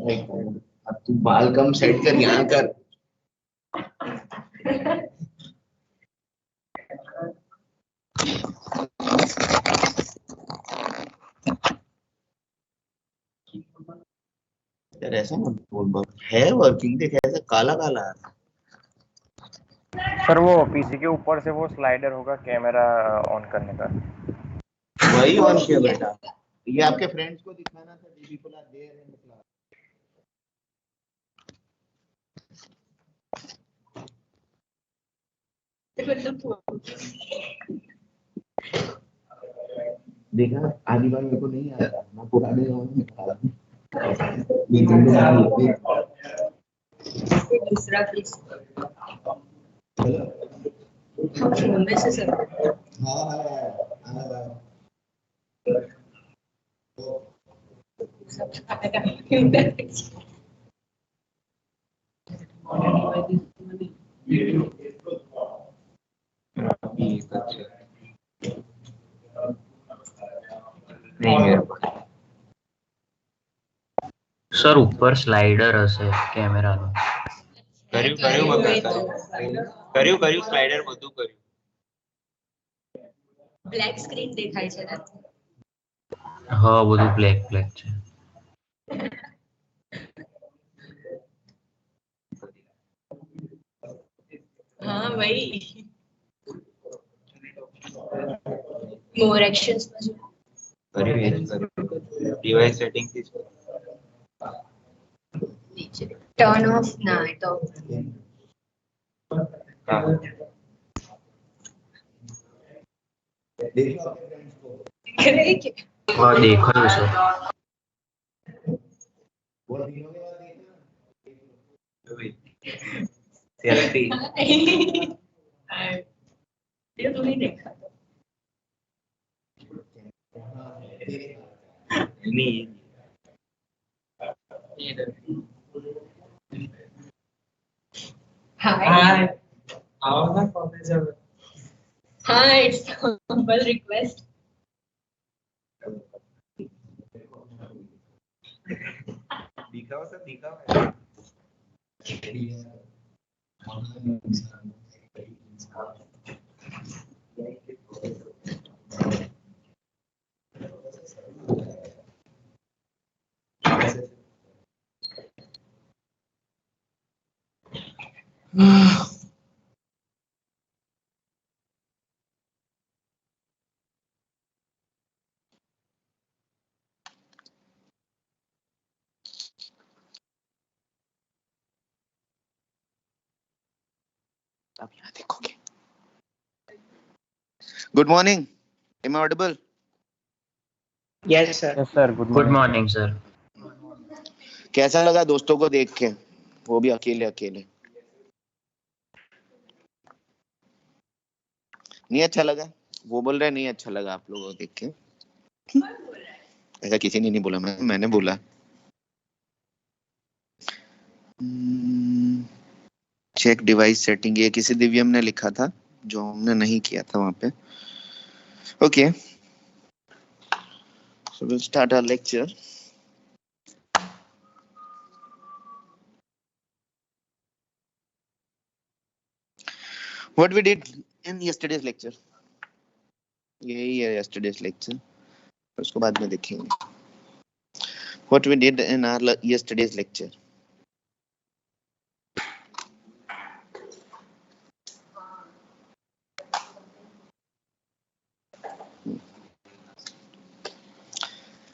अब तू बाल कम सेट कर, यहाँ कर। यार ऐसा मत बोल, है वर्किंग, देख ऐसा काला काला है। सर वो पीसी के ऊपर से वो स्लाइडर होगा कैमरा ऑन करने का, वही ऑन किया बेटा। ये आपके फ्रेंड्स को दिखाना था, दीदी को ला दे रहे हैं क्लास। देखा, आधी बार मेरे को नहीं आता, मैं पुराने जमाने में था। दूसरा पीस फोन में से सर। સર ઉપર સ્લાઇડર હશે કેમેરાનું. કર્યું સ્લાઇડર બધું કર્યું. બ્લેક સ્ક્રીન દેખાય છે ને? હા બધું બ્લેક બ્લેક છે. हाँ वही मोर एक्शंस में जो डिवाइस सेटिंग थी नीचे टर्न ऑफ ना है तो હા દેખાયું સર. सेल्फी ये तो नहीं देखा नहीं हाय आओ ना कॉलेज अब हाँ इट्स हम्बल रिक्वेस्ट दिखाओ सर दिखाओ आप यहाँ देखोगे. Good morning, am I audible? Yes sir good morning sir. कैसा लगा दोस्तों को देख के, वो भी अकेले अकेले? नहीं अच्छा लगा? वो बोल रहे नहीं अच्छा लगा आप लोगों को देख के. ऐसा किसी ने नहीं बोला, मैंने बोला. चेक डिवाइस सेटिंग, ये किसी दिव्यम ने लिखा था जो हमने नहीं किया था वहां पे. Okay, so we'll start our lecture. What we did in yesterday's lecture, यही है yesterday's lecture, उसको बाद में देखेंगे. What we did in our yesterday's lecture.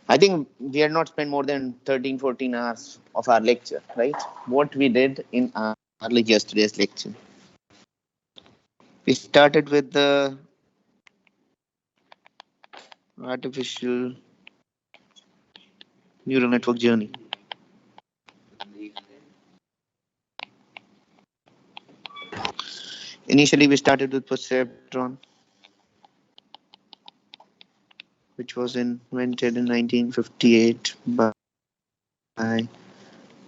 I think we had not spent more than 13-14 hours of our lecture, right? What we did in our yesterday's lecture. We started with the artificial neural network journey. Initially, we started with perceptron, which was invented in 1958 by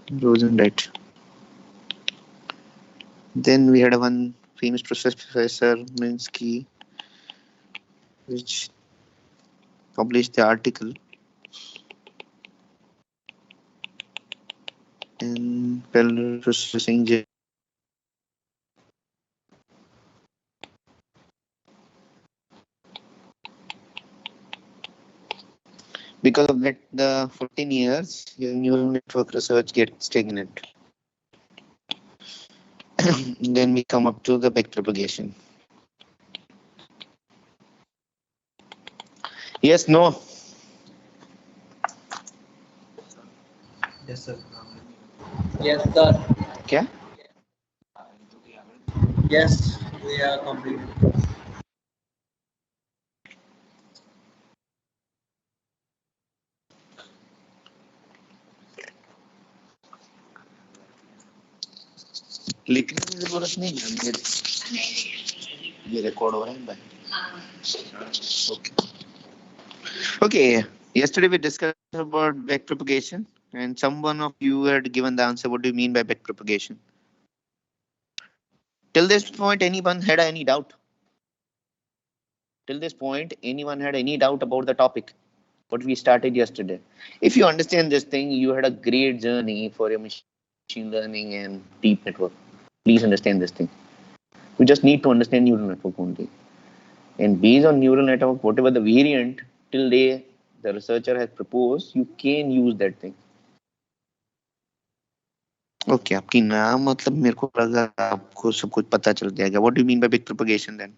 Rosenblatt. Then we had one famous professor, Minsky, which published the article and parallel processing. Because of that, the 14 years, your neural network research gets stagnant. Then we come up to the backpropagation. Yes, no. Yes, sir. Yes, sir. क्या? Yes, we are completed. लिखने की जरूरत नहीं है, ये record हो रहा है भाई. Okay. Okay. Yesterday we discussed about backpropagation, and someone of you had given the answer. What do you mean by backpropagation? Till this point, anyone had any doubt? Till this point, anyone had any doubt about the topic? What we started yesterday? If you understand this thing, you had a great journey for your machine learning and deep network. Please understand this thing. You just need to understand neural network only. And based on neural network, whatever the variant till day the researcher has proposed, you can use that thing. Okay, आपकी नाम मतलब मेरे को लगा आपको सब कुछ पता चल जाएगा. What do you mean by big propagation then?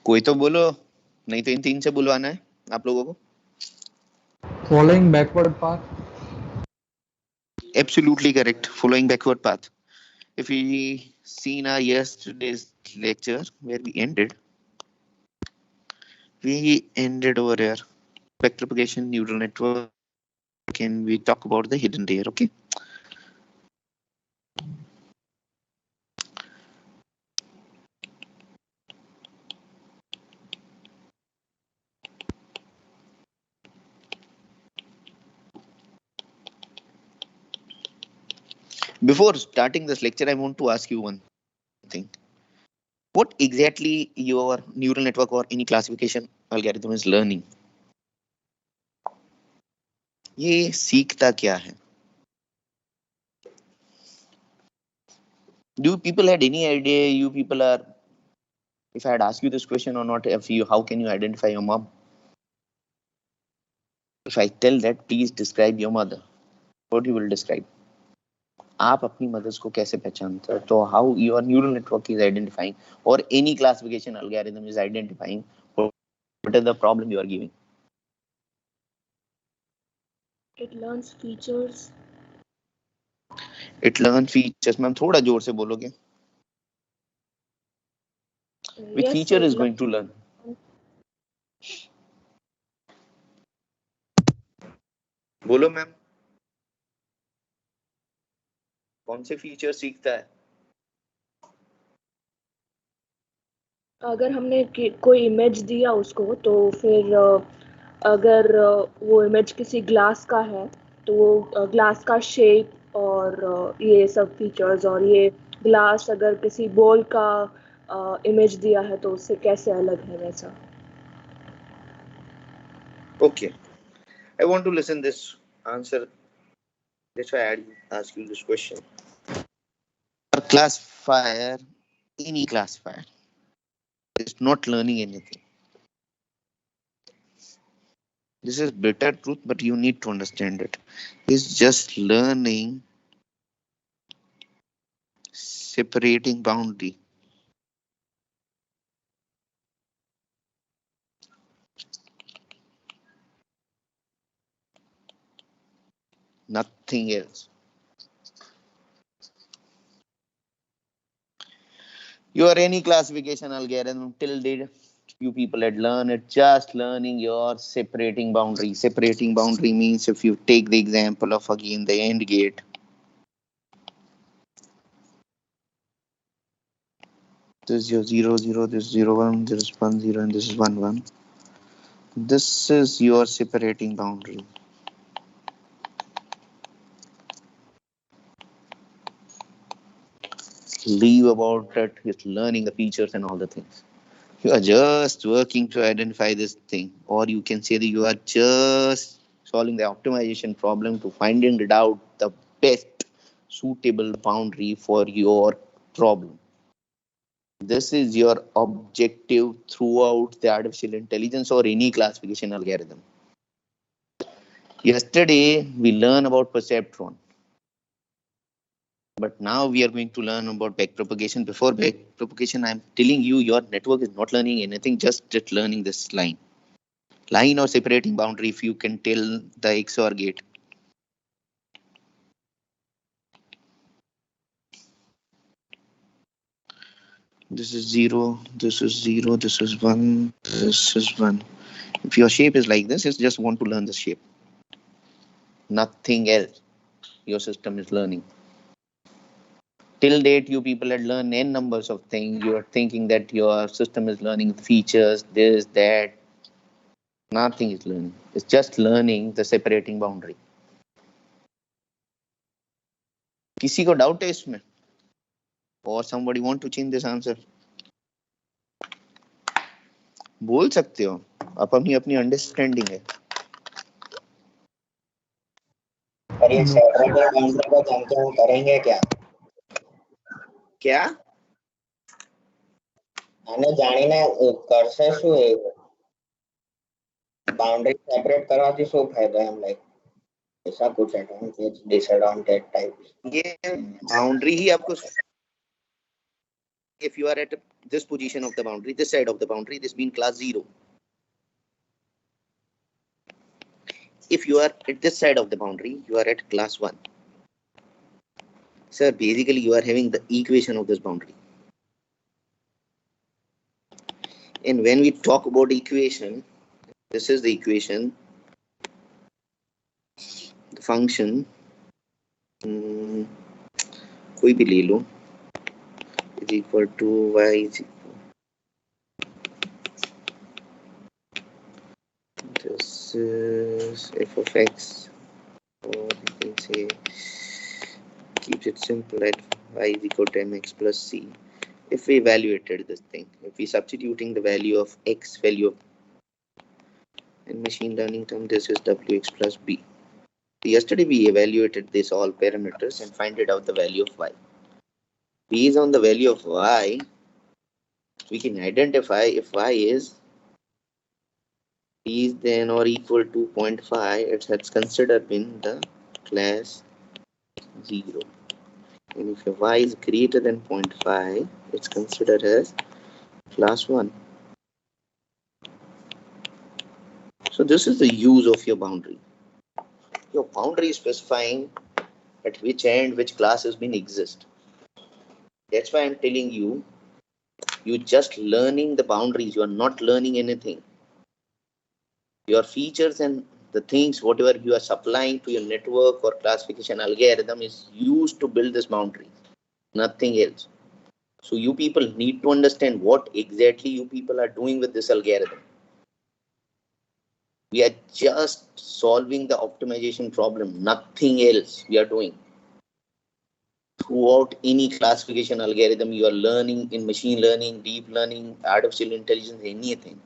कोई तो बोलो, नहीं तो इन तीन से बुलवाना है आप लोगों को. Following backward path. Absolutely correct. Following backward path. If we seen our yesterday's lecture where we ended over here. Backpropagation, neural network, and we talk about the hidden layer. Okay. Before starting this lecture, I want to ask you one thing. What exactly your neural network or any classification algorithm is learning? ये सीखता क्या है? Do people had any idea you people are, if I had asked you this question or not, if you, how can you identify your mom? If I tell that, please describe your mother. What you will describe? आप अपनी mother's को कैसे पहचानते हो? तो how your neural network is identifying or any classification algorithm is identifying what is the problem you are giving? It learns features. It learns features. Ma'am थोड़ा जोर से बोलोगे? Which Yes, feature sir, is going to learn? बोलो ma'am. कौन से feature सीखता है? अगर हमने कोई इमेज दिया उसको तो फिर अगर वो इमेज किसी ग्लास का है तो वो ग्लास का शेप और ये सब फीचर्स, और ये ग्लास अगर किसी बॉल का इमेज दिया है तो उससे कैसे अलग है वैसा. Okay. I want to listen this answer. That's why I ask you this question. A classifier, any classifier, is not learning anything. This is bitter truth, but you need to understand it. It's just learning separating boundary. Nothing else. Your any classification algorithm till date you people had learned it, just learning your separating boundary. Separating boundary means, if you take the example of again the AND gate, this is your 0 0, this is 0 1, this is 1 0, and this is 1 1. This is your separating boundary. Leave about it, it's learning the features and all the things. You are just working to identify this thing, or you can say that you are just solving the optimization problem to finding it out the best suitable boundary for your problem. This is your objective throughout the artificial intelligence or any classification algorithm. Yesterday, we learned about perceptron, but now we are going to learn about backpropagation. Before backpropagation, I'm telling you, your network is not learning anything, just learning this line or separating boundary. If you can tell the XOR gate, this is 0, this is 0, this is 1, this is 1. If your shape is like this, you just want to learn the shape, nothing else your system is learning. Till date, you people had learned n numbers of things. You are thinking that your system is learning features, this, that. Nothing is learning. It's just learning the separating boundary. किसी को doubt है इसमें? Or somebody want to change this answer? बोल सकते हो. आप अपनी अपनी अंडरस्टैंडिंग है. और ये सेपरेटिंग बाउंड्री को जानते हम करेंगे क्या? क्या? આને જાણીને કરશે શું એ બાઉન્ડરી સેપરેટ કરવાથી શું ફાયદો એમ લાઈક ऐसा कुछ एडवांटेज डिसएडवांटेज टाइप ये बाउंड्री ही आपको if you are at this position of the boundary, this side of the boundary, this means class 0. If you are at this side of the boundary, you are at class 1. Sir, basically you are having the equation of this boundary. And when we talk about equation, this is the equation, the function, कोई भी ले लो, is equal to y is equal. This is f of x, or you can say keeps it simple at y is equal to mx plus c. If we evaluated this thing, if we substituting the value of x value in machine learning term, this is wx plus b. Yesterday we evaluated this all parameters and find it out the value of y. Based on the value of y, we can identify if y is than or equal to 0.5, it has considered in the class 0. And if y is greater than 0.5, it's considered as class 1. So this is the use of your boundary. Your boundary is specifying at which end which class has been exist. That's why I'm telling you, you're just learning the boundaries. You are not learning anything. Your features and the things, whatever you are supplying to your network or classification algorithm is used to build this boundary, nothing else. So you people need to understand what exactly you people are doing with this algorithm. We are just solving the optimization problem, nothing else we are doing. Throughout any classification algorithm, you are learning in machine learning, deep learning, artificial intelligence, anything.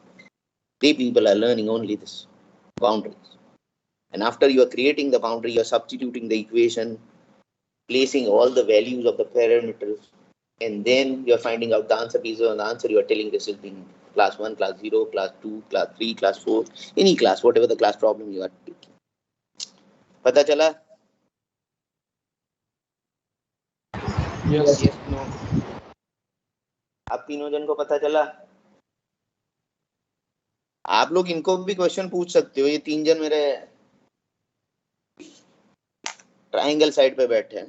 They people are learning only this boundaries. And after you are creating the boundary, you are substituting the equation, placing all the values of the parameters, and then you are finding out the answer based on the answer you are telling this is being class 1, class 0, class 2, class 3, class 4, any class, whatever the class problem you are taking. पता चला? Yes. Yes, no. आप तीनों जन को पता चला? आप लोग इनको भी क्वेश्चन पूछ सकते हो. ये तीन जन मेरे ट्रायंगल साइड पे बैठे हैं.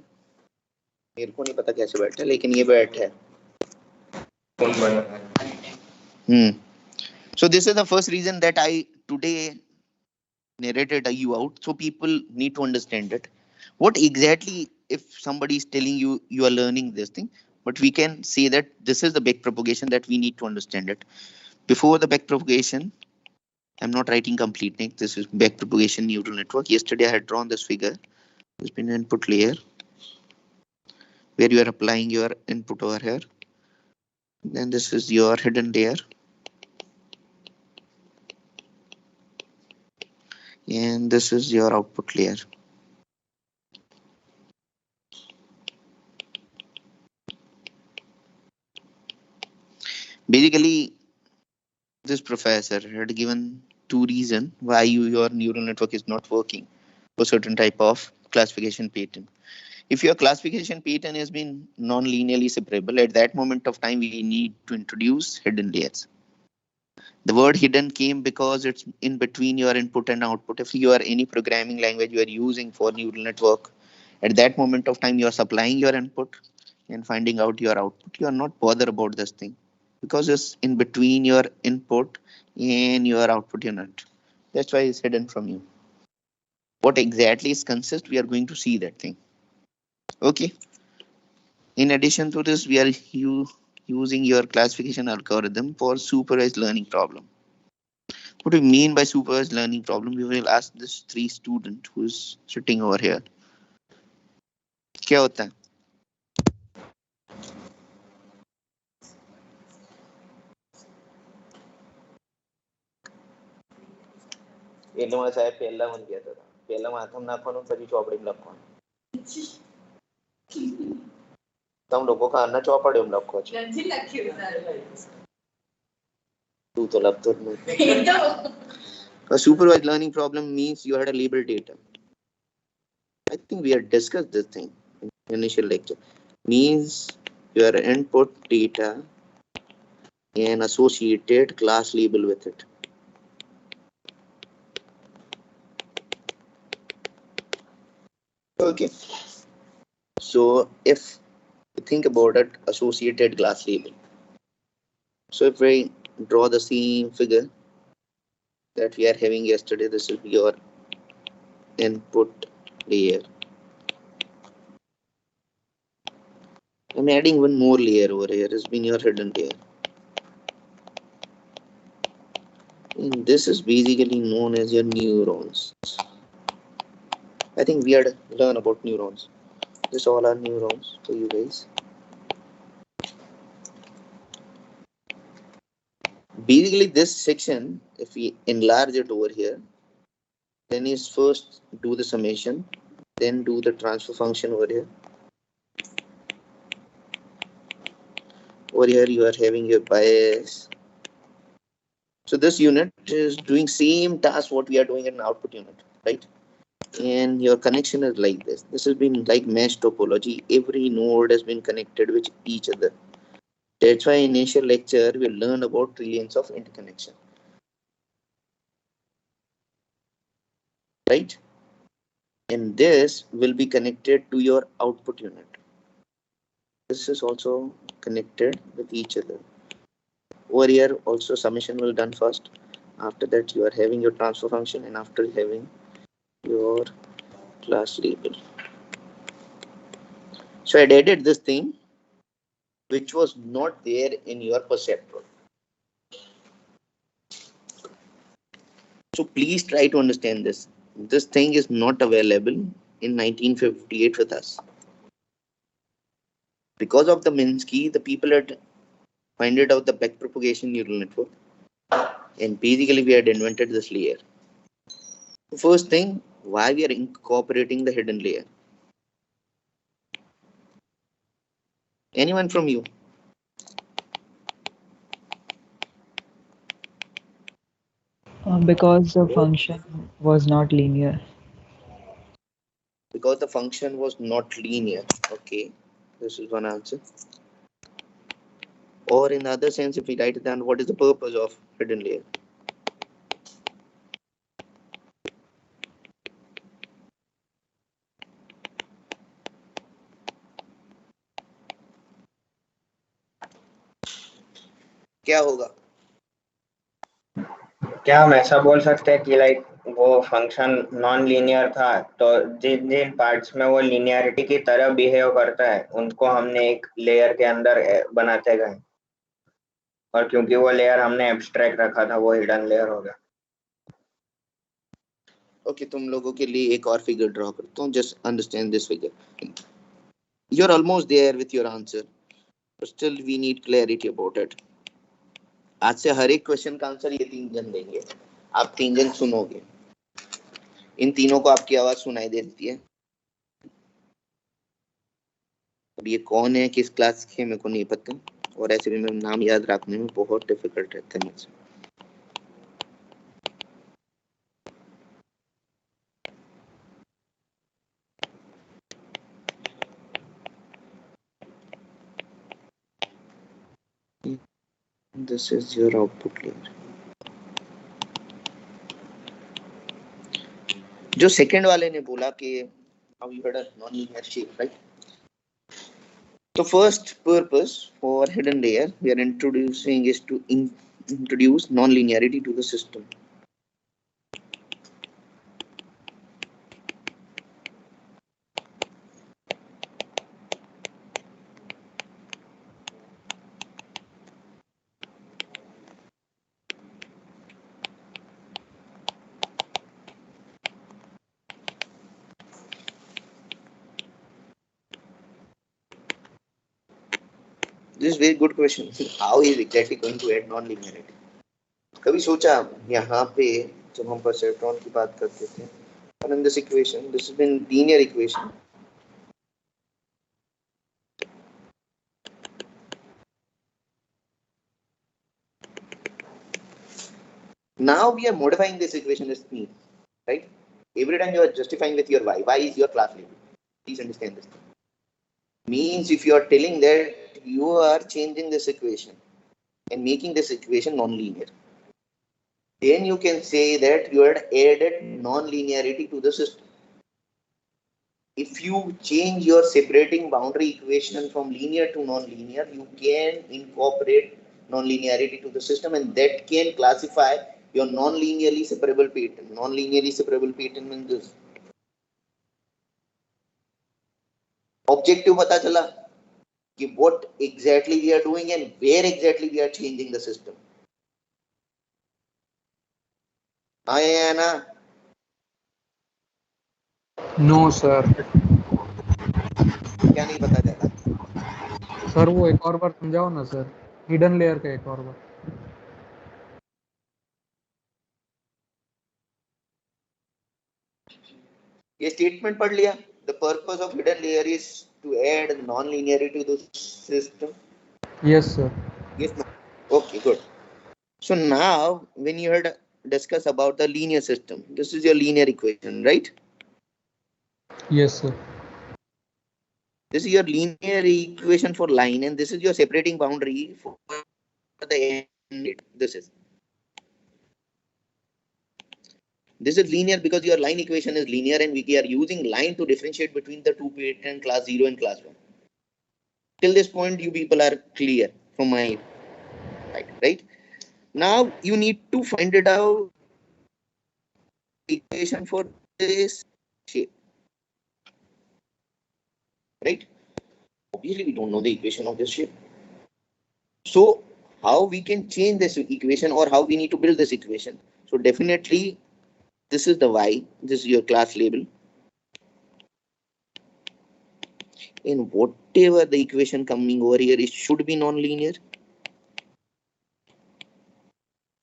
मेरे को नहीं पता कैसे बैठे, लेकिन ये बैठे हैं. So this is the first reason that I today narrated you out, so people need to understand it. What exactly, if somebody is telling you you are learning this thing, but we can say that this is the backpropagation that we need to understand it. Before the backpropagation, I'm not writing complete next. This is backpropagation neural network. Yesterday I had drawn this figure. There's been an input layer where you are applying your input over here. Then this is your hidden layer. and this is your output layer. Basically, this professor had given two reasons why your neural network is not working for certain type of classification pattern. If your classification pattern has been non-linearly separable, at that moment of time, we need to introduce hidden layers. The word hidden came because it's in between your input and output. If you are any programming language you are using for neural network, at that moment of time, you are supplying your input and finding out your output. You are not bothered about this thing because it's in between your input and your output unit. That's why it's hidden from you. What exactly is consist, we are going to see that thing. Okay. In addition to this, we are using your classification algorithm for supervised learning problem. What do you mean by supervised learning problem? We will ask this 3 student who's sitting over here. क्या होता है? એટલું સાહેબ પહેલા મને કહેતો હતા પહેલા માથમ નાખવાનું પછી ચોપડીમાં લખવાનું તમે લોકો કારના ચોપડીમાં લખો છો તું તો લખતો જ નથી. A supervised learning problem means you had a labeled data. I think we had discussed this thing in initial lecture. Means your input data and associated class label with it. Okay. So if you think about it, associated class label. So if we draw the same figure that we are having yesterday, this will be your input layer. I'm adding one more layer over here. It's been your hidden layer. And this is basically known as your neurons. I think we had learned about neurons. This all are neurons for you guys. Basically, this section, if we enlarge it over here, then is first do the summation, then do the transfer function over here. Over here, you are having your bias. So this unit is doing same task what we are doing in output unit, right? And your connection is like this. This has been like mesh topology. Every node has been connected with each other. That's why in initial lecture we learn about trillions of interconnection, right? And this will be connected to your output unit. This is also connected with each other. Over here also summation will done first. After that you are having your transfer function, and after having your class label. So I added this thing which was not there in your perceptron. So please try to understand this. This thing is not available in 1958 with us. Because of the Minsky, the people had finded out the backpropagation neural network, and basically we had invented this layer. First thing, why we are incorporating the hidden layer? Anyone from you? Because the function was not linear. Because the function was not linear. Okay, this is one answer. Or in the other sense, if we write it down, what is the purpose of hidden layer? क्या होगा? क्या हम ऐसा बोल सकते हैं कि like वो फंक्शन नॉन लीनियर था, तो जिन जिन पार्ट्स में वो लीनियरिटी की तरह बिहेव करता है उनको हमने एक लेयर के अंदर बनाते गए, और क्योंकि वो लेयर हमने एब्स्ट्रैक्ट रखा था वो हिडन लेयर हो गया. ओके, तुम लोगों के लिए एक और फिगर ड्रॉ करता हूँ. Just understand this figure. You are almost there with your answer, but still we need clarity about it. आज से हर एक क्वेश्चन का आंसर ये 3 जन देंगे. आप 3 जन सुनोगे. इन तीनों को आपकी आवाज सुनाई देती है। अब ये कौन है, किस क्लास के, मेरे को नहीं पता, और ऐसे भी मेरे नाम याद रखने में बहुत डिफिकल्ट रहता है मुझसे। This is your output layer. जो सेकंड वाले ने बोला कि how you had a non-linear shape, right? So first purpose for hidden layer we are introducing is to introduce non-linearity to the system. This is very good question. How is exactly going to add non-linearity? कभी सोचा यहाँ पे जब हम perceptron की बात करते थे, and in this equation, this has been linear equation. Now we are modifying this equation as mean, right? Every time you are justifying with your y is your class label. Please understand this. Means if you are telling that you are changing this equation and making this equation non-linear, then you can say that you had added non-linearity to the system. If you change your separating boundary equation from linear to non-linear, you can incorporate non-linearity to the system, and that can classify your non-linearly separable pattern. Non-linearly separable pattern means this. Objective पता चला कि what exactly we are doing and where exactly we are changing the system. आया ना? No sir. क्या नहीं पता चला? Sir वो एक और बार समझाओ ना सर, हिडन लेयर का एक और बार। ये स्टेटमेंट पढ़ लिया? The purpose of hidden layer is to add non-linearity to the system. Yes sir. Yes. Okay, good. So now, when you had discussed about the linear system, this is your linear equation, right? Yes sir. This is your linear equation for line, and this is your separating boundary for the end. This is linear because your line equation is linear, and we are using line to differentiate between the two pattern class 0 and class 1. Till this point, you people are clear from my side, right? Now you need to find it out equation for this shape, right? Obviously, we don't know the equation of this shape. So how we can change this equation, or how we need to build this equation? So definitely, this is the y. This is your class label. And whatever the equation coming over here, it should be non-linear.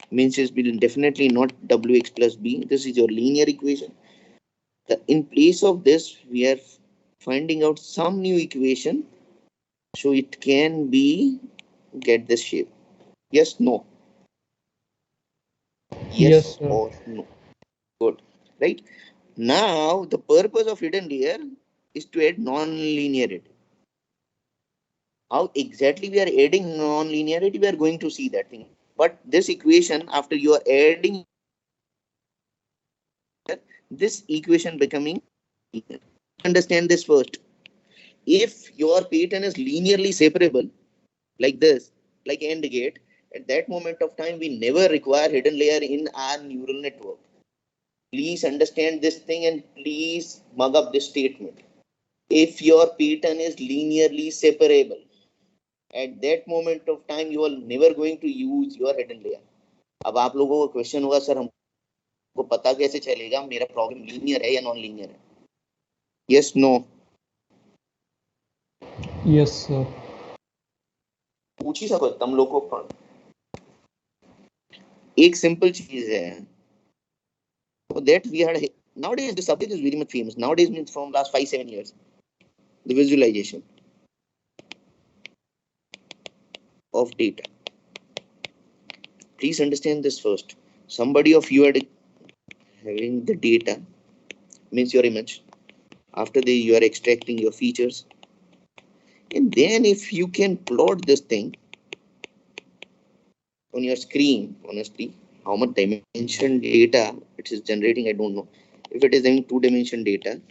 Means it's definitely not wx plus b. This is your linear equation. In place of this, we are finding out some new equation, so it can be get this shape. Yes, no. Yes or no. Good. Right. Now the purpose of hidden layer is to add non-linearity. How exactly we are adding non-linearity, we are going to see that thing. But this equation, after you are adding this equation becoming linear. Understand this first. If your pattern is linearly separable, like this, like AND gate, at that moment of time, we never require hidden layer in our neural network. Please understand this thing and please mug up this statement. If your pattern is linearly separable, at that moment of time, you are never going to use your hidden layer. अब आप लोगों को question होगा, sir हमको पता कैसे चलेगा मेरा प्रॉब्लम लीनियर है या नॉन लीनियर है? Yes no? Yes sir. पूछ ही सको तुम लोगों को। एक सिंपल चीज है, so that we had Nowadays, the subject is very much famous. Nowadays means from last 5-7 years. The visualization of data. Please understand this first. Somebody of you are having the data, means your image. After that, you are extracting your features. And then if you can plot this thing on your screen, honestly, how much dimension data it is generating, I don't know. If it is having 2-dimension data,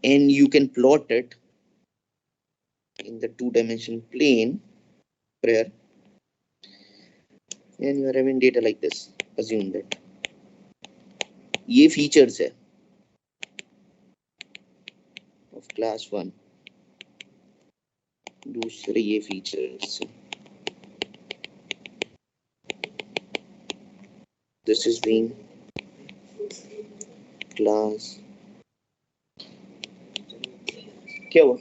and you can plot it in the 2-dimension plane, prayer, and you are having data like this. Assume that ये features है of class 1. दूसरे ये features. This is being class. क्या हुआ?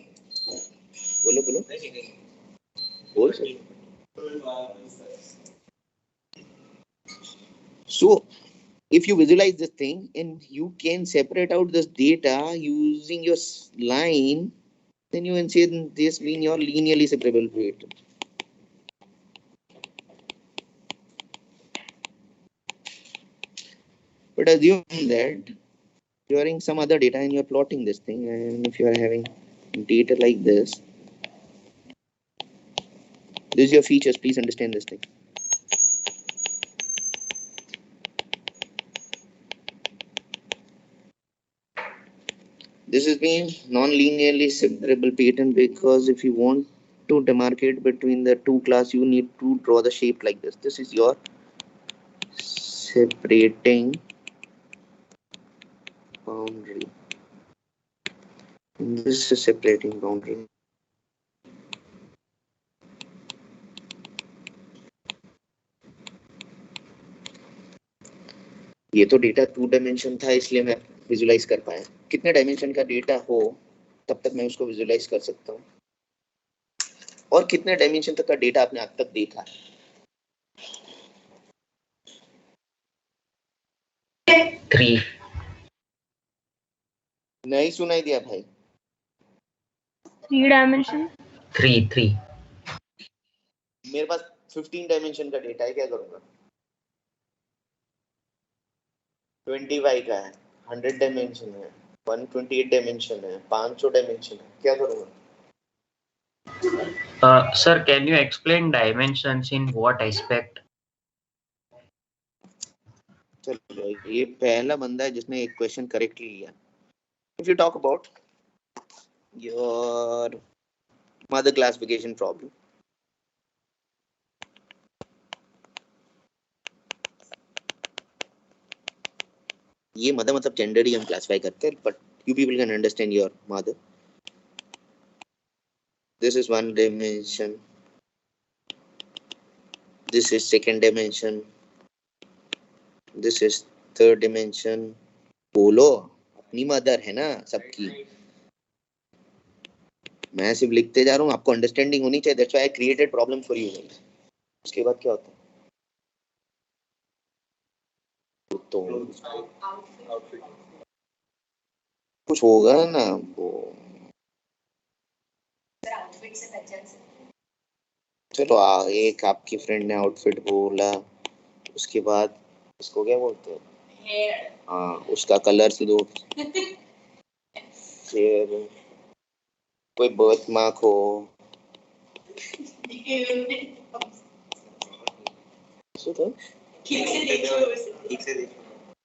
बोलो बोलो. बोल सकते. So if you visualize this thing and you can separate out this data using your line, then you can say this being your linearly separable data. But assume that you are having some other data and you are plotting this thing, and if you are having data like this is your features. Please understand this thing. This is being non-linearly separable pattern, because if you want to demarcate between the two class, you need to draw the shape like this. This is your separating boundary. And this is separating boundary. ये तो data 2-डायमेंशन था, इसलिए मैं visualise कर पाया. कितने dimension का data हो तब तक मैं उसको विजुलाइज कर सकता हूँ. और कितने डायमेंशन तक का डेटा आपने अब तक देखा है? 3. नहीं सुनाई दिया भाई. 3 dimension. 3. मेरे पास 15 डायमेंशन का डेटा है, क्या करूंगा? 25 का है, 100 डायमेंशन है, 128 डायमेंशन है, 500 डायमेंशन है, क्या करूंगा? Sir, can you explain dimensions in what aspect? चलो, ये पहला बंदा है जिसने एक क्वेश्चन करेक्टली लिया. If you talk about your mother classification problem, ये मदर मतलब जेंडर ही हम क्लासिफाई करते हैं, but you people can understand your mother. This is 1 dimension. This is 2nd dimension. This is 3rd dimension. बोलो, अपनी mother है ना सबकी. मैं सिर्फ लिखते जा रहा हूँ, आपको अंडरस्टैंडिंग होनी चाहिए. That's why I created problem for you guys. उसके बाद क्या होता है? तो कुछ होगा ना वो. चलो एक आपकी फ्रेंड ने आउटफिट बोला, उसके बाद इसको क्या बोलते हैं? हाँ, उसका कलर दो. फिर कोई बर्थ मार्क हो.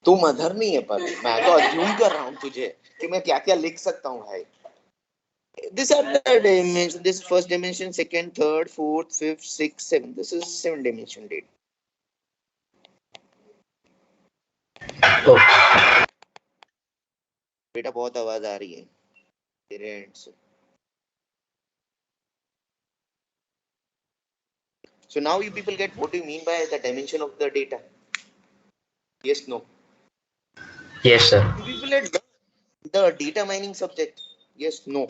तू मदर नहीं है, पर मैं तो अज्यूम कर रहा हूँ तुझे कि मैं क्या क्या लिख सकता हूँ भाई. These are the dimensions. This is 1st dimension, 2nd, 3rd, 4th, 5th, 6th, 7th. This is 7 dimension data. बेटा बहुत आवाज आ रही है तेरे एंड से. So now you people get what do you mean by the dimension of the data? Yes, no. Yes, sir. You people had the data mining subject. Yes, no.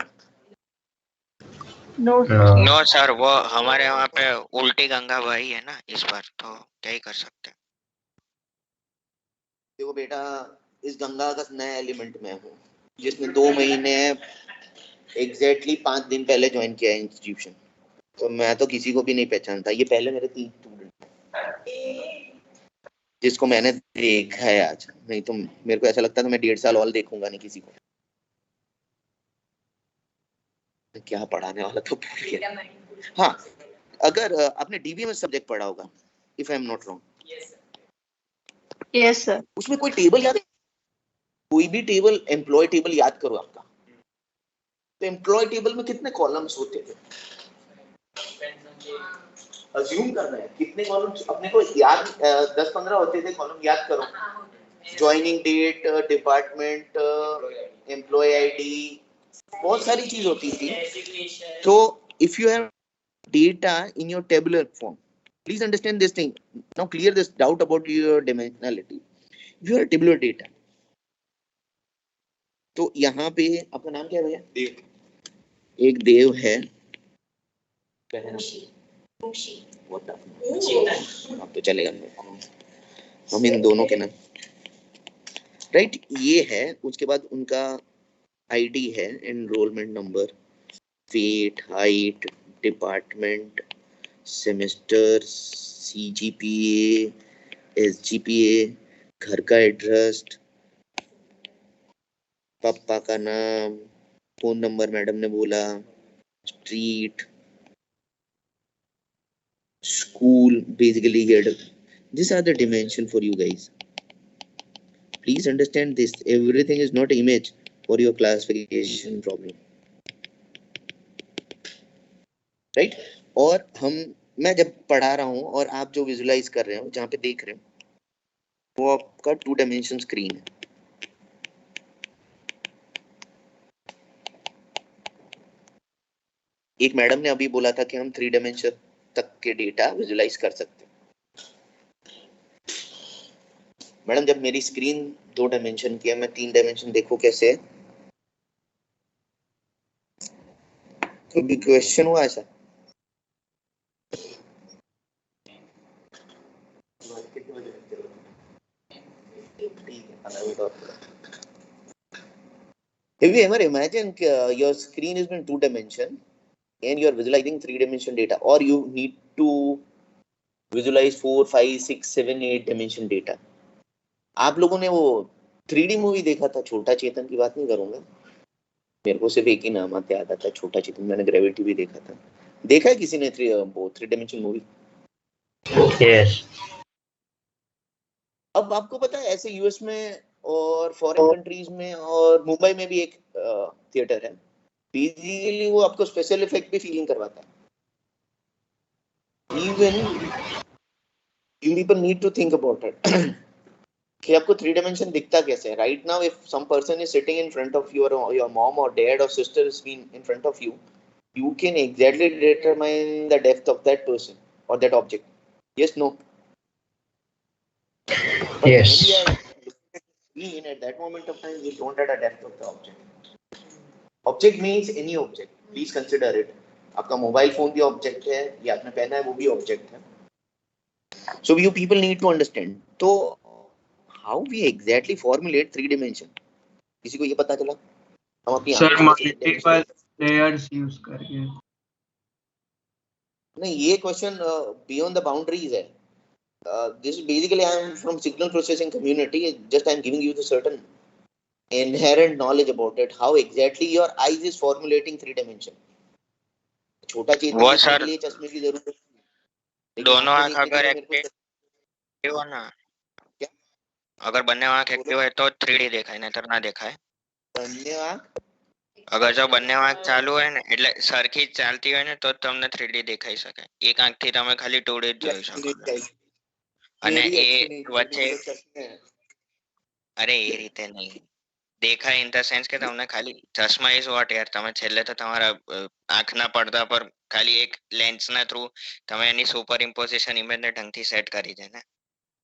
No sir, वो हमारे वहाँ पे उल्टी गंगा बही है ना इस बार, तो क्या ही कर सकते हैं. देखो बेटा इस गंगा का नया एलिमेंट में हूँ जिसने 2 महीने एग्जैक्टली 5 दिन पहले ज्वाइन किया है इंस्टीट्यूशन। तो मैं तो किसी को भी नहीं पहचानता। ये पहले मेरे 3 स्टूडेंट जिसको मैंने देखा है आज, नहीं तो मेरे को ऐसा लगता था मैं 1.5 साल और देखूंगा नहीं किसी को। क्या पढ़ाने वाला तो भूल गया। हाँ, अगर आपने डीबीएमएस सब्जेक्ट पढ़ा होगा, if I am not wrong. Yes sir. उसमें कोई टेबल याद है? कोई भी टेबल, एम्प्लॉय टेबल याद करो आपका। तो एम्प्लॉय टेबल में कितने कॉलम्स होते थे? अज्यूम करना है कितने कॉलम्स अपने को याद, 10-15 होते थे कॉलम, याद करो। Joining date, department, employ ID, बहुत सारी चीज होती थी। तो if you have data in your tabular form, please understand this thing now, clear this doubt about your dimensionality. If you have tabular data, तो यहाँ पे आपका नाम क्या है भैया? देव। एक देव है, अब तो चलेगा हम इन दोनों के नाम, राइट? ये है। उसके बाद उनका आईडी है, enrolment number, weight, height, department, semester, CGPA, SGPA, घर का एड्रेस, पापा का नाम, फोन नंबर मैडम ने बोला, street, school, basically here. These are the dimension for you guys. Please understand this. Everything is not image for your classification problem. Right? और मैं जब पढ़ा रहा हूँ और आप जो विजुलाइज कर रहे हो, जहाँ पे देख रहे हो, वो आपका 2 डायमेंशन स्क्रीन है। एक मैडम ने अभी बोला था कि हम 3 डायमेंशन तक के डेटा विजुलाइज कर सकते हैं। मैडम जब मेरी स्क्रीन 2 डायमेंशन की है, मैं 3 डायमेंशन देखो कैसे है? कोई क्वेश्चन हुआ ऐसा? Have you ever imagined your screen is in 2 dimension and you are visualizing 3 dimension data, or you need to visualize 4, 5, 6, 7, 8 dimension data? आप लोगों ने वो 3D मूवी देखा था, छोटा चेतन की बात नहीं करूंगा, मेरे को सिर्फ एक ही नाम आता याद आता है, छोटा चेतन। मैंने ग्रेविटी भी देखा था। देखा है किसी ने 3 डायमेंशन मूवी? यस। अब आपको पता है ऐसे यूएस में और फॉरेन कंट्रीज में और मुंबई में भी एक थिएटर है, बेसिकली वो आपको स्पेशल इफेक्ट भी फीलिंग करवाता है। Even you people need to think about it कि आपको 3 डायमेंशन दिखता कैसे है। Right now if some person is sitting in front of your mom और डैड और sister is in front of you, you can exactly determine the depth of that person or that object. Yes, no? But Yes. when we are seen at that moment of time, we don't have the depth of the object. Object means any object. Please consider it. आपका mobile phone भी object है, या आपने पहना है वो भी object है. So you people need to understand. तो how we exactly formulate 3 dimension? किसी को ये पता चला? हम अपनी सर मल्टीपल लेयर्स यूज करके। नहीं, ये क्वेश्चन बियॉन्ड द बाउंड्रीज है. This is basically I am from signal processing community. Just I am giving you the certain inherent knowledge about it. How exactly your eyes is formulating 3 dimension. छोटा चीज के लिए चश्मे की जरूरत है. दोनों आंख अगर एक्टिव हो ना, क्या? अगर બંને आंख एक्टिव है तो 3D દેખાય, નહીતર ના દેખાય. બંને આંખ अगर जो બંને आंख ચાલુ હોય ને, એટલે સરખી ચાલતી હોય ને, તો તમને 3D દેખાઈ શકે. એક આંખ થી તમે ખાલી 2D જોઈ શકો. અને એ વચ્ચે અરે એ રીતે નહીં દેખાય, ઇન ધ સેન્સ કે તમને ખાલી ચશ્મા ઇઝ વોટ યાર, તમે છેલ્લે તો તમારા આંખના પડદા પર ખાલી એક લેન્સના થ્રુ તમે એની સુપર ઇમ્પોઝિશન ઇમેજને ઢંગથી સેટ કરી છે ને.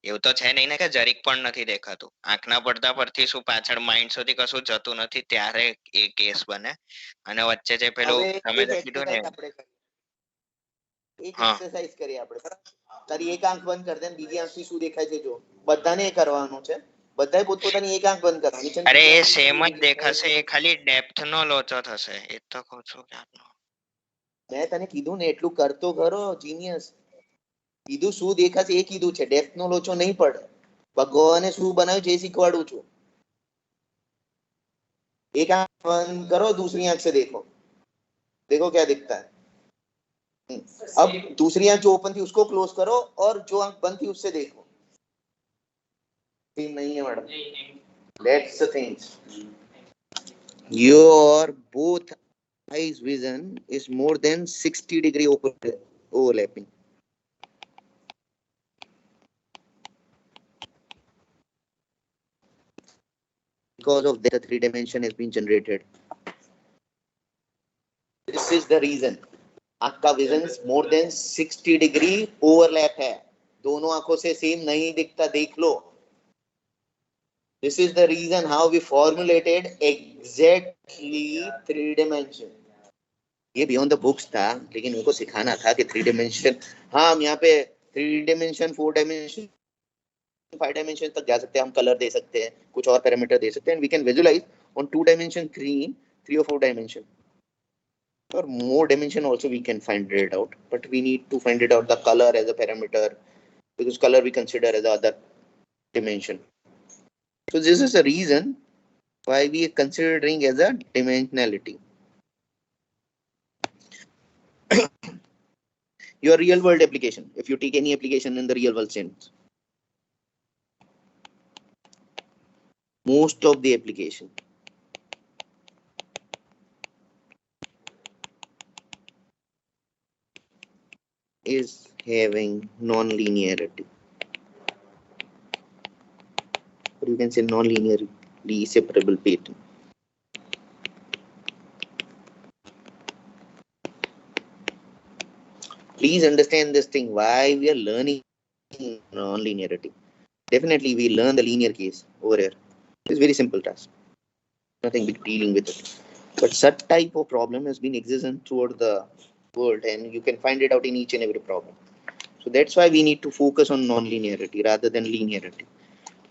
એવું તો છે નહીં ને કે જરીક પણ નથી દેખાતું. આંખના પડદા પરથી શું પાછળ માઇન્ડ સુધી કશું જતું નથી, ત્યારે એ કેસ બને. અને વચ્ચે જે પેલું તમે જે કીધું ને, એક એક્સરસાઇઝ કરીએ આપણે. તારી એક આંખ બંધ કર દે, બીજી આંખથી શું દેખાય છે જો. બધાને કરવાનું છે. બધાય પોતપોતાની એક આંખ બંધ કરવાની. અરે એ સેમ જ દેખાશે, એ ખાલી ડેપ્થ નો લોચો થશે, એ તો કહું છું ક્યારનો. મેં તને કીધું ને એટલું કરતો ખરો જીનિયસ. કીધું શું દેખાશે એ કીધું છે, ડેપ્થ નો લોચો નહીં પડે. ભગવાને શું બનાવ્યું છે એ શીખવાડું છું. एक आंख बंद करो, दूसरी आंख से देखो, देखो क्या दिखता है. अब दूसरी आंख जो ओपन थी उसको क्लोज करो और जो आंख बंद थी उससे देखो. सेम नहीं है madam. That's the thing. Your both eyes vision is more than 60-degree overlapping. Because of that, the three dimension has been generated. This is the reason. आपका vision more than 60 degree overlap है. दोनों आंखों से same नहीं दिखता, देख लो. This is the reason how we formulated exactly 3 dimension. ये beyond the books था, लेकिन उनको सिखाना था कि 3 dimension. हाँ, हम यहाँ पे 3 dimension, 4 dimension, 5 dimension तक जा सकते हैं. हम कलर दे सकते हैं, कुछ और पैरामीटर दे सकते हैं. We can visualize on 2 dimension, 3 or 4 dimension. Or more dimension also we can find it out, but we need to find it out the color as a parameter, because color we consider as other dimension. So this is the reason why we are considering as a dimensionality. Your real world application, if you take any application in the real world sense, most of the application is having non-linearity, or you can say non-linearly separable pattern. Please understand this thing, why we are learning non-linearity. Definitely we learn the linear case over here. It's very simple task, nothing big dealing with it. But such type of problem has been existent throughout the world, and you can find it out in each and every problem. So that's why we need to focus on non-linearity rather than linearity.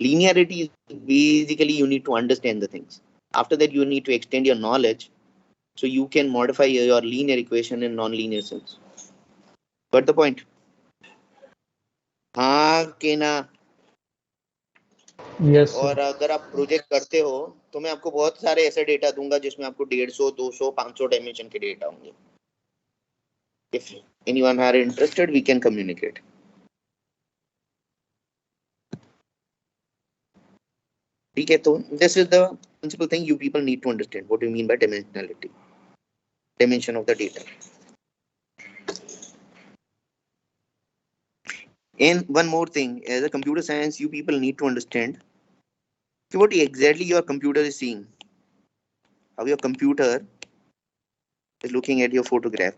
Linearity is basically you need to understand the things. After that, you need to extend your knowledge so you can modify your linear equation in non-linear sense. Got the point? हाँ कि ना? Yes, sir. और अगर आप project करते हो तो मैं आपको बहुत सारे ऐसे डेटा दूंगा जिसमें आपको 150, 200, 500 डायमेंशन के डेटा होंगे. If anyone are interested, we can communicate. ठीक है, तो this is the principal thing you people need to understand. What do you mean by dimensionality? Dimension of the data. And one more thing, as a computer science, you people need to understand what exactly your computer is seeing. How your computer is looking at your photograph.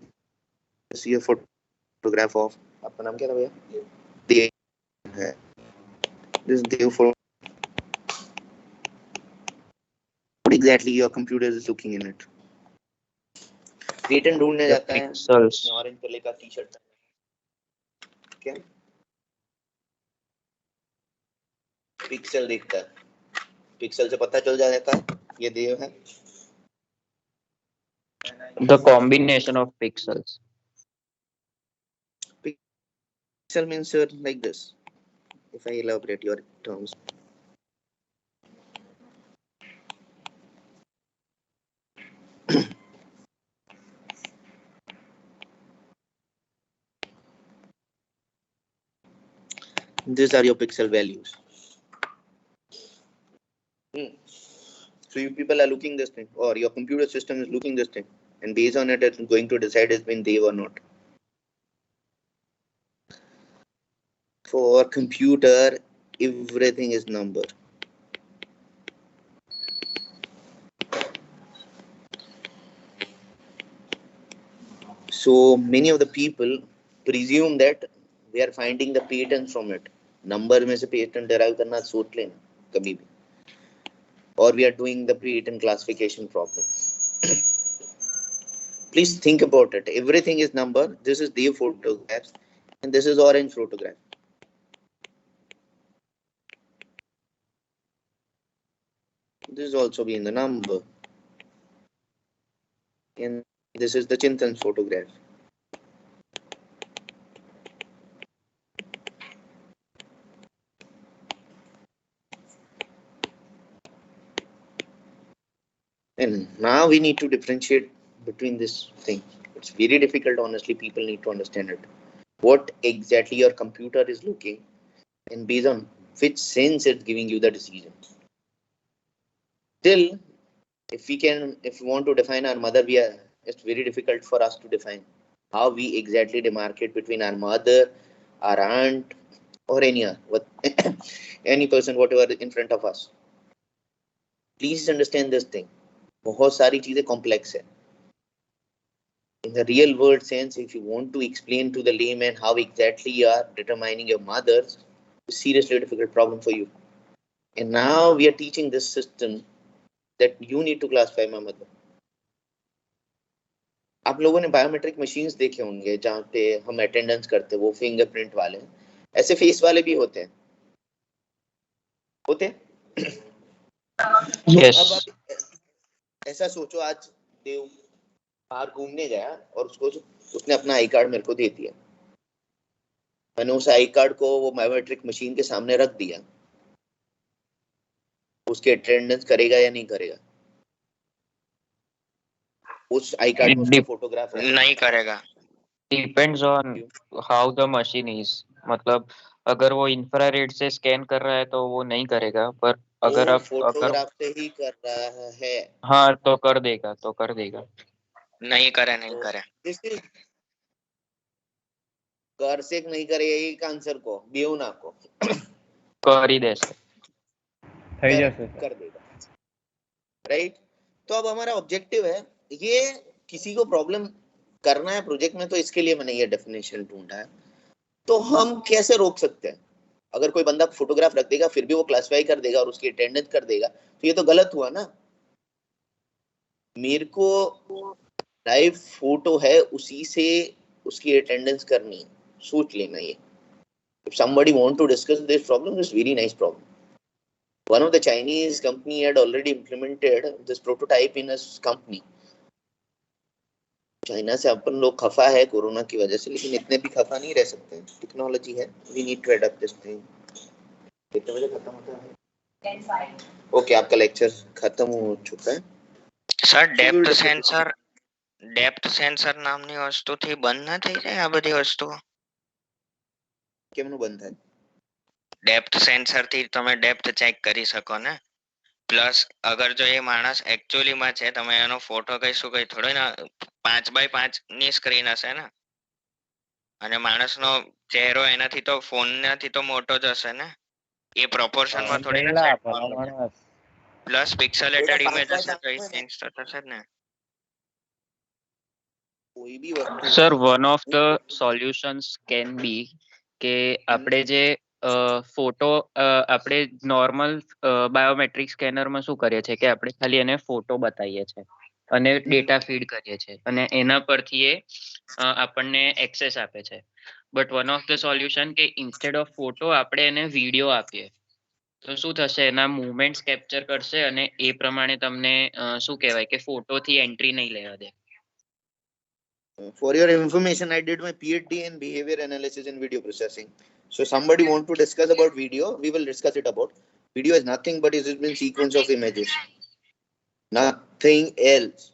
See a photograph of. आपका नाम क्या था भैया? देव है. This Dev photo. What exactly your computer is looking in it? Pattern ढूंढने जाता है. Pixels. Orange colour का टी शर्ट. क्या? पिक्सल देखता है. पिक्सल से पता चल जाता है ये देव है. The combination of pixels. Pixel means like this. If I elaborate your terms. These are your pixel values. So you people are looking this thing, or your computer system is looking this thing, and based on it, it's going to decide it's been Dev or not. For computer, everything is number. So many of the people presume that we are finding the pattern from it. Number में से pattern derive करना सोच लेना कभी भी. Or we are doing the pattern classification problem. Please think about it. Everything is number. This is Dev photographs, and this is orange photograph. This is also be in the number. And this is the Chintan's photograph. And now we need to differentiate between this thing. It's very difficult, honestly. People need to understand it. What exactly your computer is looking, and based on which sense it's giving you the decision. Still, if we want to define our mother, it's very difficult for us to define how we exactly demarcate between our mother, our aunt, or any person, whatever in front of us. Please understand this thing. बहुत सारी चीजें complex है. In the real world sense, if you want to explain to the layman how exactly you are determining your mother, it's a seriously difficult problem for you. And now we are teaching this system that you need to classify my mother. आप लोगों ने biometric machines देखे होंगे जहाँ पे हम attendance करते हैं, वो फिंगरप्रिंट वाले, ऐसे फेस वाले भी होते हैं. Yes. अब ऐसा सोचो, आज देव बाहर घूमने गया और उसने अपना आई कार्ड मेरे को दे दिया. मैंने उस आई कार्ड को वो बायोमेट्रिक मशीन के सामने रख दिया. उसके अटेंडेंस करेगा या नहीं करेगा? उस आई कार्ड में उसका फोटोग्राफ नहीं करेगा. Depends on how the machine is. मतलब अगर वो इंफ्रारेड से स्कैन कर रहा है तो वो नहीं करेगा, पर अगर आप फोटोग्राफ से ही कर रहा है, हाँ तो कर देगा. नहीं करे कर से नहीं करेगा, एक आंसर को बेउना को कर ही देगा, कर देगा, राइट. तो अब हमारा ऑब्जेक्टिव है, ये किसी को प्रॉब्लम करना है प्रोजेक्ट में, तो इसके लिए मैंने ये डेफिनेशन ढूंढा है. तो हम कैसे रोक सकते हैं? अगर कोई बंदा फोटोग्राफ रख देगा फिर भी वो क्लासिफाई कर देगा और उसकी अटेंडेंस कर देगा, तो ये तो गलत हुआ ना. मेरे को लाइव फोटो है, उसी से उसकी अटेंडेंस करनी, सोच लेना ये. If somebody want to discuss this problem, it's very nice problem. One of the Chinese company had already implemented this prototype in a company. China से अपन लोग खफा है कोरोना की वजह से, लेकिन इतने भी खफा नहीं रह सकते. टेक्नोलॉजी है, we need to adopt this thing. कितने बजे खत्म होता है? 10:05. ओके, आपका लेक्चर खत्म हो चुका है सर. डेप्थ सेंसर नामनी वस्तुથી બંધ ના થઈ જાય આ બધી વસ્તુઓ? કેમનું બંધ થાય? ડેપ્થ સેન્સર થી તમે ડેપ્થ ચેક કરી શકો ને. પ્લસ અગર જો એ માણસ એક્ચ્યુઅલી માં છે, તમે એનો ફોટો કઈશું કઈ થોડો ના 5x5 ની સ્ક્રીન હશે ને, અને માણસનો ચહેરો એનાથી તો ફોન નાથી તો મોટો જ હશે ને, એ પ્રોપોર્શન માં થોડી ના સેટ કરવાનો. પ્લસ પિક્સેલેટેડ ઇમેજ હશે તો એ ચેન્જ તો થશે જ ને. કોઈ બી વસ્તુ sir, one of the solutions can be કે આપણે જે ફોટો આપણે નોર્મલ બાયોમેટ્રિક સ્કેનરમાં શું કરીએ છીએ કે આપણે ખાલી એને ફોટો બતાવીએ છીએ અને ડેટા ફીડ કરીએ છીએ અને એના પરથી એ આપણને એક્સેસ આપે છે. But one of the solution કે ઇન્સ્ટેડ ઓફ ફોટો આપણે એને વિડીયો આપીએ તો શું થશે, એના મુવમેન્ટ્સ કેપ્ચર કરશે અને એ પ્રમાણે તમને શું કહેવાય કે ફોટોથી એન્ટ્રી નહીં લેવા દે. For your information, I did my PhD in behavior analysis and video processing. So somebody want to discuss about video, we will discuss it about. Video is nothing but it has been sequence of images, nothing else.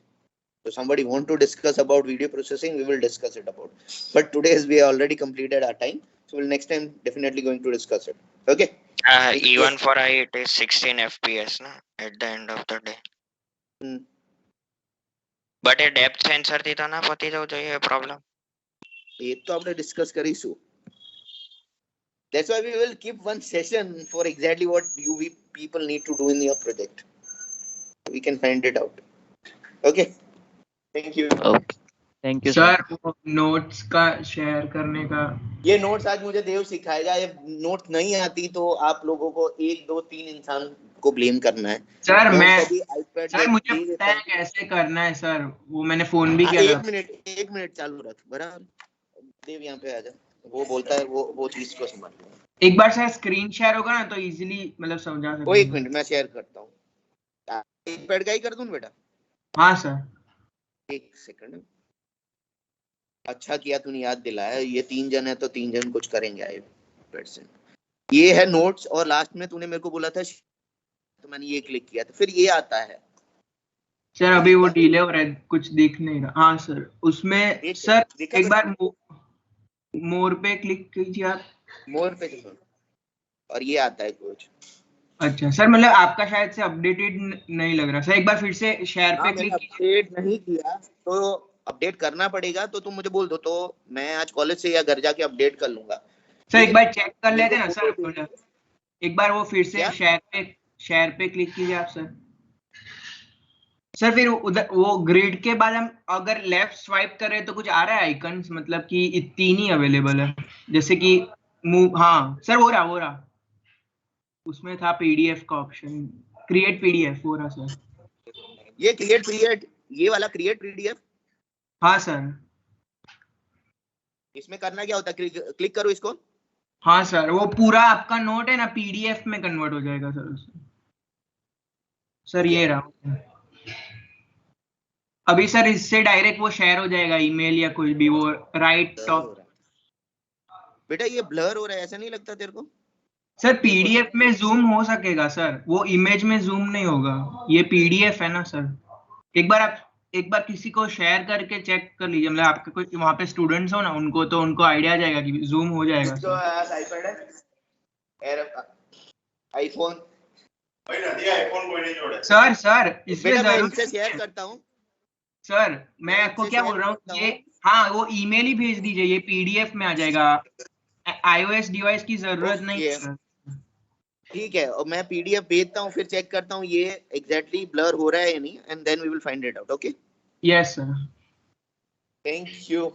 So somebody want to discuss about video processing, we will discuss it about. But today as we already completed our time, so we'll next time definitely going to discuss it. Okay. Even for I it is 16 fps na at the end of the day. But a depth sensor થી તો ના પતી જવું જોઈએ problem. એ તો આપણે discuss કરીશું. That's why we will keep one session for exactly what you people need to do in your project. We can find it out. Okay. Thank you. Okay. Thank you sir. वो notes का share करने का, ये notes आज मुझे देव सिखाएगा. ये notes नहीं आती तो आप लोगों को 1 2 3 इंसान को ब्लेम करना है. सर सर मुझे पता है कैसे करना है सर, वो मैंने फोन भी किया. एक मिनट चालू रख. बराबर देव यहाँ पे आ जा. वो बोलता है वो चीज को समझ. एक बार सर स्क्रीन शेयर होगा ना तो इजीली मतलब समझा सकते. एक मिनट मैं शेयर करता हूँ. iPad का ही कर दूं बेटा? हाँ सर। एक सेकंड, अच्छा किया तूने याद दिलाया, ये 3 जन है तो 3 जन कुछ करेंगे iPad से। ये है नोट्स, और लास्ट में तूने मेरे को बोला था तो मैंने ये क्लिक किया, तो फिर ये आता है सर अभी वो डिले हो रहा है, कुछ दिख नहीं रहा। हाँ सर, उसमें सर एक बार मोर पे क्लिक कीजिए आप। मोर पे क्लिक, और ये आता है कुछ। अच्छा सर, मतलब आपका शायद से अपडेटेड नहीं लग रहा सर, एक बार फिर से शेयर पे क्लिक कीजिए। अपडेट नहीं किया तो अपडेट करना पड़ेगा, तो तुम मुझे बोल दो, तो मैं आज कॉलेज से या घर जाके अपडेट कर लूंगा। सर एक बार चेक कर लेते ना सर, मतलब एक बार वो फिर से शेयर पे क्लिक कीजिए आप सर। सर फिर उधर वो ग्रिड के बाद हम अगर लेफ्ट स्वाइप करें तो कुछ आ रहा है आइकन्स, मतलब कि 3 ही अवेलेबल है, जैसे कि मूव। हाँ सर, वो रहा उसमें था पीडीएफ का ऑप्शन, क्रिएट पीडीएफ हो रहा सर। ये क्रिएट, ये वाला क्रिएट पीडीएफ। हाँ सर। इसमें करना क्या होता है? क्लिक करो इसको। हाँ सर, वो पूरा आपका नोट है ना पीडीएफ में कन्वर्ट हो जाएगा सर उससे। सर ये रहा अभी सर, इससे डायरेक्ट वो शेयर हो जाएगा ईमेल या कुछ भी, वो राइट टॉप। बेटा ये ब्लर हो रहा है, ऐसा नहीं लगता तेरे को? सर पीडीएफ में जूम हो सकेगा सर, वो इमेज में जूम नहीं होगा, ये पीडीएफ है ना सर। एक बार किसी को शेयर करके चेक कर लीजिए, मतलब आपके कोई वहां पे स्टूडेंट्स हो ना, उनको आइडिया आ जाएगा कि जूम हो जाएगा सर। आईपैड है, आईफोन सर इसमें जरूर शेयर करता हूँ सर, मैं आपको क्या बोल रहा हूँ, ये हाँ वो ईमेल ही भेज दीजिए, ये पीडीएफ में आ जाएगा, आईओएस डिवाइस की जरूरत नहीं है। ठीक है, और मैं पीडीएफ भेजता हूँ, फिर चेक करता हूँ ये एग्जैक्टली ब्लर हो रहा है या नहीं, and then we will find it out. Okay, yes sir, thank you.